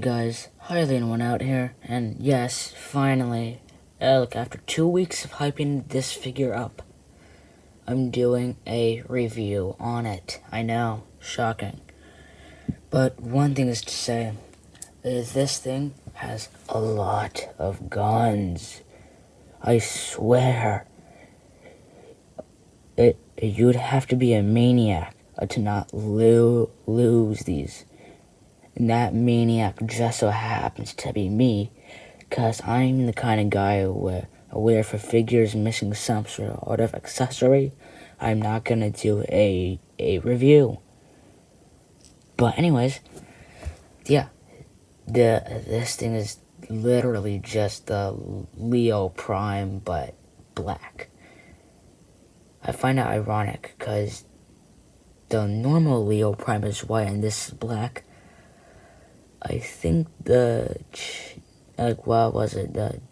guys, Hylian1 out here, and yes, finally, look, after 2 weeks of hyping this figure up, I'm doing a review on it. I know, shocking. But one thing is to say, is this thing has a lot of guns. I swear. You'd have to be a maniac to not lose these. And that maniac just so happens to be me, because I'm the kind of guy where for figures missing some sort of accessory, I'm not going to do a review. But anyways, yeah, this thing is literally just the Leo Prime, but black. I find it ironic, because the normal Leo Prime is white and this is black. I think the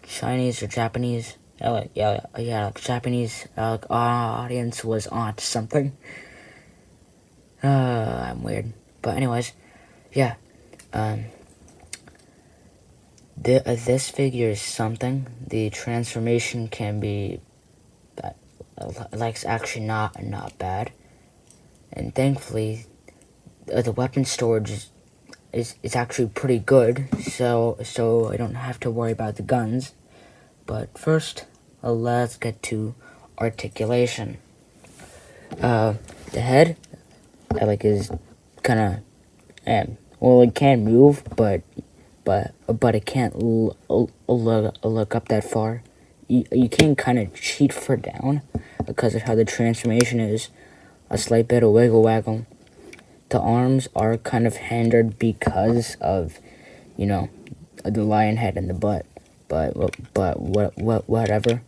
Chinese or Japanese, Japanese audience was on to something. I'm weird, but anyways, yeah. This figure is something. The transformation can be, actually not bad, and thankfully, the weapon storage is actually pretty good, so I don't have to worry about the guns. But first, let's get to articulation. The head, is kind of, it can move, but it can't look up that far. You can kind of cheat for down because of how the transformation is. A slight bit of wiggle. The arms are kind of hindered because of, the lion head and the butt. But whatever.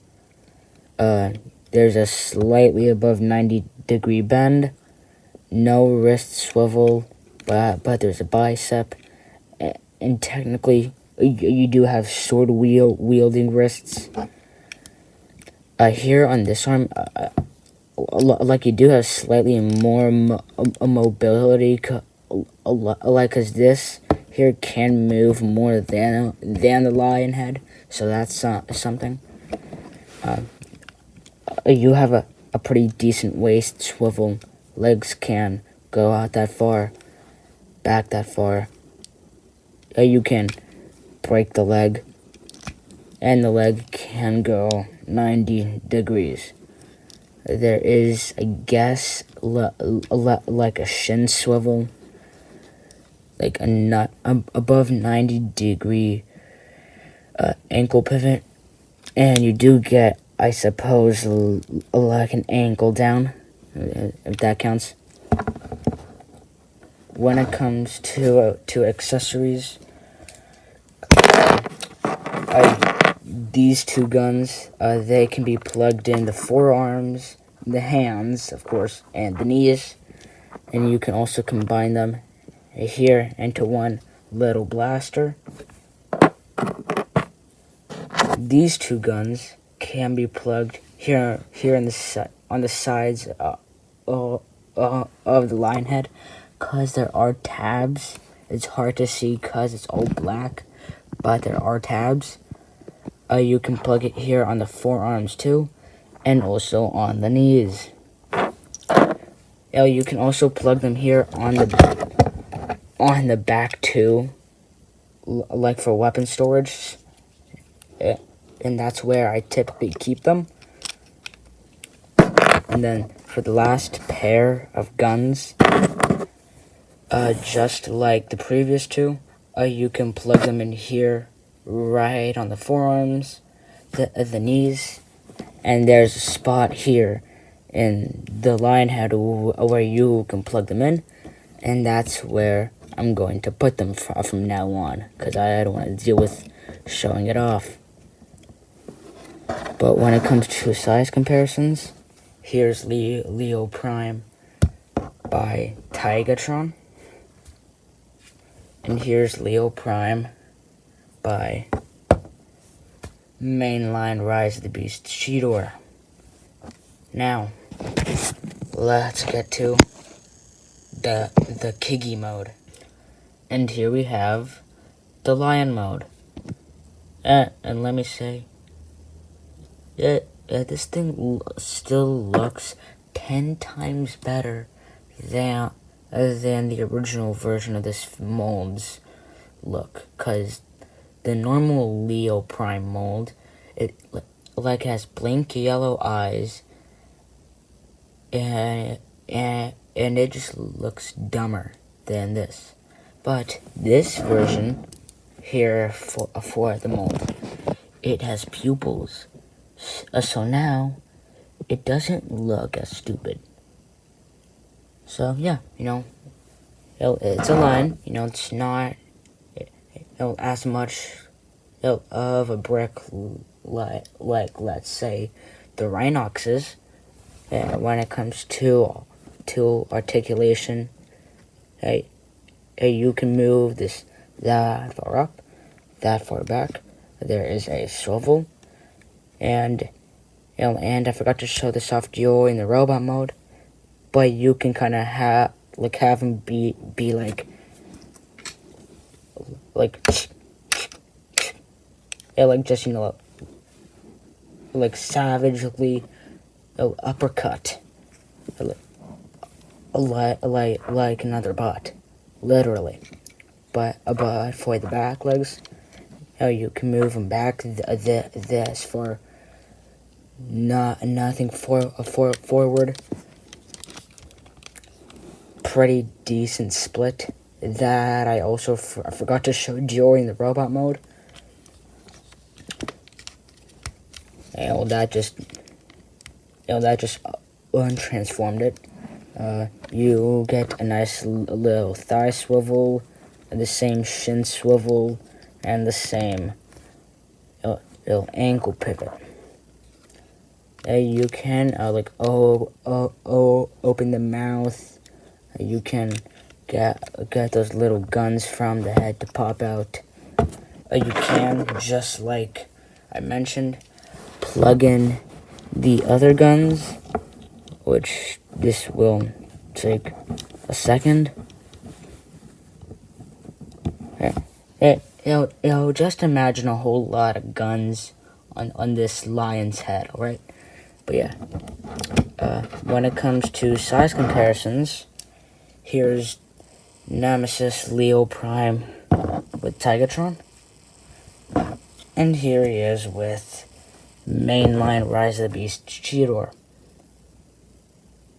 There's a slightly above 90-degree bend. No wrist swivel, but there's a bicep. And technically, you do have sword wielding wrists. Here on this arm, you do have slightly more mobility, cause this here can move more than the lion head, so that's something. You have a pretty decent waist swivel. Legs can go out that far, back that far. You can break the leg, and the leg can go 90 degrees. There is, I guess, like a shin swivel, like a above 90-degree ankle pivot, and you do get, I suppose, like an ankle down, if that counts. When it comes to accessories, these two guns, they can be plugged in the forearms, the hands, of course, and the knees, and you can also combine them here into one little blaster. These two guns can be plugged here on the sides of the lion head, because there are tabs. It's hard to see because it's all black, but there are tabs. You can plug it here on the forearms too, and also on the knees. You can also plug them here on the back too, like for weapon storage, and that's where I typically keep them. And then for the last pair of guns, just like the previous two, you can plug them in here, right on the forearms, the knees, and there's a spot here in the lion head where you can plug them in, and that's where I'm going to put them from now on, because I don't want to deal with showing it off. But when it comes to size comparisons, here's Leo Prime by Tigatron, and here's Leo Prime by Mainline Rise of the Beast Cheetor. Now, let's get to the Kigi mode. And here we have the lion mode. And let me say, this thing still looks 10 times better than the original version of this mold's look, because the normal Leo Prime mold, it like has blank yellow eyes, and it just looks dumber than this. But this version here for the mold, it has pupils, so now it doesn't look as stupid. So yeah, it's a lion. It's not as much of a brick like let's say the Rhinoxes. When it comes to articulation, hey, you can move that far up, that far back. There is a swivel, and I forgot to show this off to you in the robot mode, but you can kind of have him be like just savagely uppercut, like another bot, literally. But for the back legs, you can move them back this for nothing forward. Pretty decent split that I also forgot to show during the robot mode. And that just untransformed it. You get a nice little thigh swivel, and the same shin swivel, and the same little ankle pivot. You can open the mouth. You can get those little guns from the head to pop out. You can, just like I mentioned, plug in the other guns, which this will take a second. Just imagine a whole lot of guns on this lion's head, alright? But yeah, when it comes to size comparisons, here's Nemesis Leo Prime with Tigatron, and here he is with mainline Rise of the Beast Cheetor.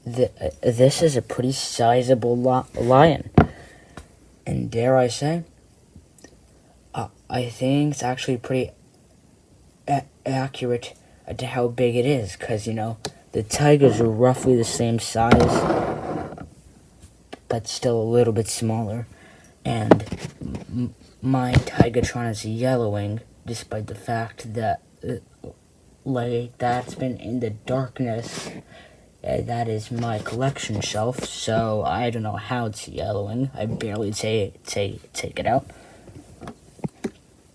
This is a pretty sizable lion, and dare I say, I think it's actually pretty accurate to how big it is, because the tigers are roughly the same size, but still a little bit smaller, and my Tigatron is yellowing, despite the fact that that's been in the darkness. That is my collection shelf, so I don't know how it's yellowing. I barely take it out.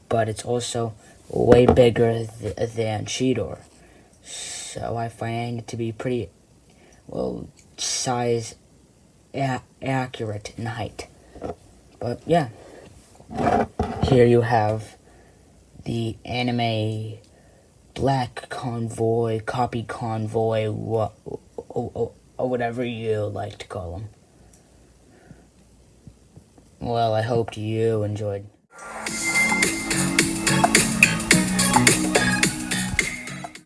But it's also way bigger than Cheetor, so I find it to be pretty, size accurate in height. But yeah, here you have the anime Black Convoy, Copy Convoy, or whatever you like to call them. Well, I hope you enjoyed.